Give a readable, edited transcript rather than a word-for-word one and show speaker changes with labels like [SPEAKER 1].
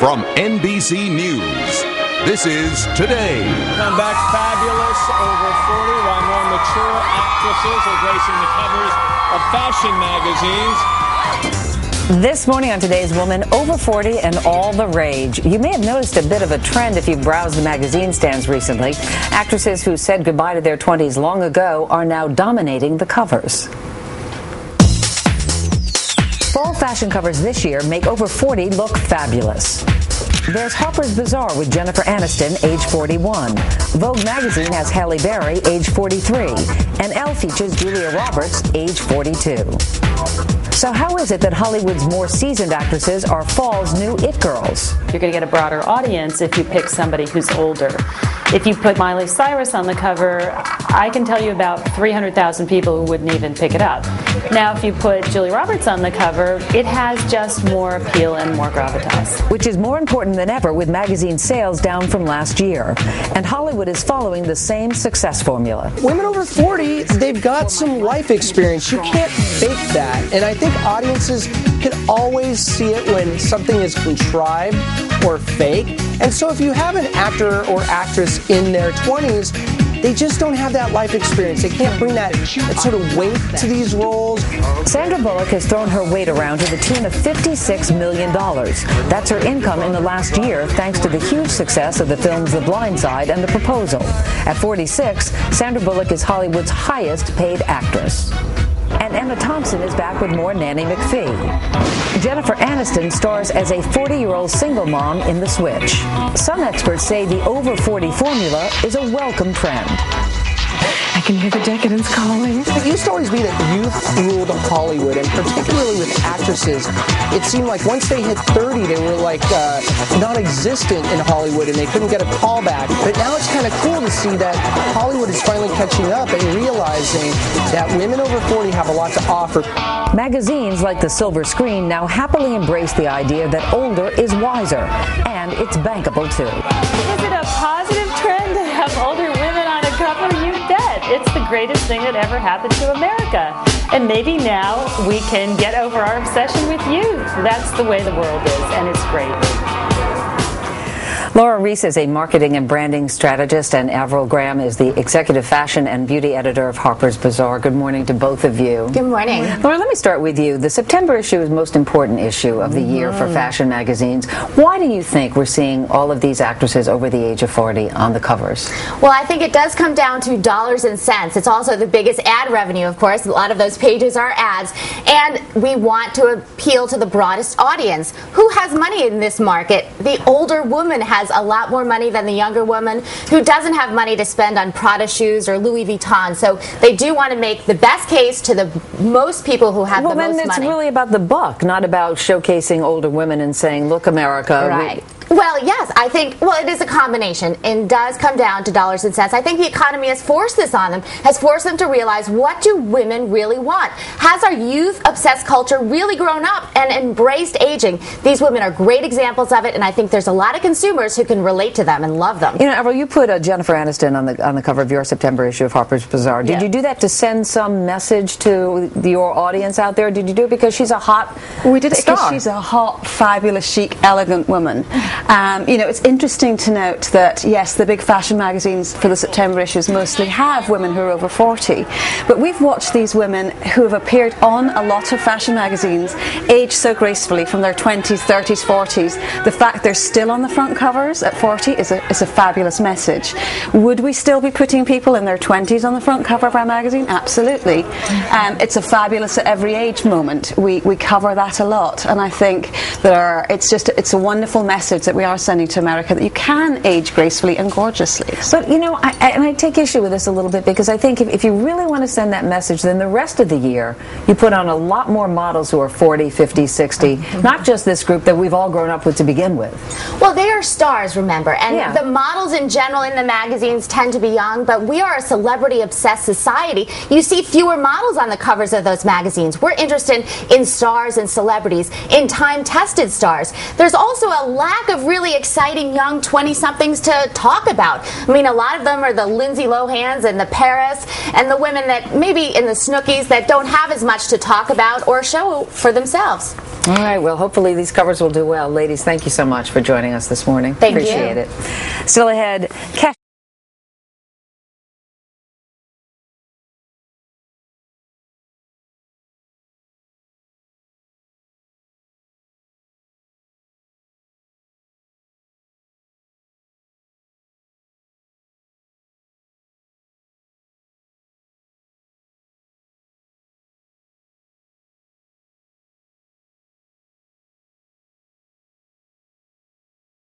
[SPEAKER 1] from NBC News, this is Today.
[SPEAKER 2] Come back fabulous, over 40, while more mature actresses are gracing the covers of fashion magazines.
[SPEAKER 3] This morning on Today's Woman, over 40 and all the rage. You may have noticed a bit of a trend if you browsed the magazine stands recently. Actresses who said goodbye to their 20s long ago are now dominating the covers. Fall fashion covers this year make over 40 look fabulous. There's Harper's Bazaar with Jennifer Aniston, age 41. Vogue magazine has Halle Berry, age 43. And Elle features Julia Roberts, age 42. So how is it that Hollywood's more seasoned actresses are fall's new it girls?
[SPEAKER 4] You're going to get a broader audience if you pick somebody who's older. If you put Miley Cyrus on the cover, I can tell you about 300,000 people who wouldn't even pick it up. Now, if you put Julia Roberts on the cover, it has just more appeal and more gravitas.
[SPEAKER 3] Which is more important than ever with magazine sales down from last year. And Hollywood is following the same success formula.
[SPEAKER 5] Women over 40, they've got some life experience. You can't fake that. And I think audiences can always see it when something is contrived or fake. And so if you have an actor or actress in their 20s, they just don't have that life experience. They can't bring that sort of weight to these roles.
[SPEAKER 3] Sandra Bullock has thrown her weight around to the tune of $56 million. That's her income in the last year, thanks to the huge success of the films The Blind Side and The Proposal. At 46, Sandra Bullock is Hollywood's highest paid actress. And Emma Thompson is back with more Nanny McPhee. Jennifer Aniston stars as a 40-year-old single mom in The Switch. Some experts say the over 40 formula is a welcome trend.
[SPEAKER 6] I can hear the decadence calling.
[SPEAKER 5] It used to always be that youth ruled Hollywood, and particularly with actresses, it seemed like once they hit 30, they were like non-existent in Hollywood, and they couldn't get a call back. But now it's kind of cool to see that Hollywood is finally catching up and realizing that women over 40 have a lot to offer.
[SPEAKER 3] Magazines like The Silver Screen now happily embrace the idea that older is wiser, and it's bankable too.
[SPEAKER 4] Is it a positive trend to have older women on a cover? You bet. It's the greatest thing that ever happened to America. And maybe now we can get over our obsession with youth. That's the way the world is, and it's great.
[SPEAKER 3] Laura Reese is a marketing and branding strategist, and Avril Graham is the executive fashion and beauty editor of Harper's Bazaar. Good morning to both of you.
[SPEAKER 7] Good morning.
[SPEAKER 3] Laura, let me start with you. The September issue is the most important issue of the year for fashion magazines. Why do you think we're seeing all of these actresses over the age of 40 on the covers?
[SPEAKER 7] Well, I think it does come down to dollars and cents. It's also the biggest ad revenue, of course. A lot of those pages are ads. And we want to appeal to the broadest audience. Who has money in this market? The older woman has a lot more money than the younger woman who doesn't have money to spend on Prada shoes or Louis Vuitton. So they do want to make the best case to the most people who have the most money.
[SPEAKER 3] Well, then it's really about the buck, not about showcasing older women and saying, look, America.
[SPEAKER 7] Right. Well, yes, I think, it is a combination. It does come down to dollars and cents. I think the economy has forced this on them, has forced them to realize, what do women really want? Has our youth-obsessed culture really grown up and embraced aging? These women are great examples of it, and I think there's a lot of consumers who can relate to them and love them.
[SPEAKER 3] You know, Avril, you put Jennifer Aniston on the cover of your September issue of Harper's Bazaar. Did you do that to send some message to your audience out there? Did you do it because she's a hot
[SPEAKER 6] We did it
[SPEAKER 3] star?
[SPEAKER 6] because she's a hot, fabulous, chic, elegant woman. You know, it's interesting to note that, yes, the big fashion magazines for the September issues mostly have women who are over 40. But we've watched these women who have appeared on a lot of fashion magazines age so gracefully from their 20s, 30s, 40s. The fact they're still on the front covers at 40 is a fabulous message. Would we still be putting people in their 20s on the front cover of our magazine? Absolutely. It's a fabulous at every age moment. We cover that a lot. And I think it's a wonderful message that we are sending to America, that you can age gracefully and gorgeously.
[SPEAKER 3] But, you know, I take issue with this a little bit, because I think if you really want to send that message, then the rest of the year you put on a lot more models who are 40, 50, 60, not just this group that we've all grown up with to begin with.
[SPEAKER 7] Well, they are stars, remember, and the models in general in the magazines tend to be young, but we are a celebrity-obsessed society. You see fewer models on the covers of those magazines. We're interested in stars and celebrities, in time-tested stars. There's also a lack of of really exciting young 20-somethings to talk about. I mean, a lot of them are the Lindsay Lohans and the Paris and the women that maybe in the Snookies that don't have as much to talk about or show for themselves.
[SPEAKER 3] All right, well, hopefully these covers will do well. Ladies, thank you so much for joining us this morning.
[SPEAKER 7] Thank you.
[SPEAKER 3] Appreciate it. Still ahead,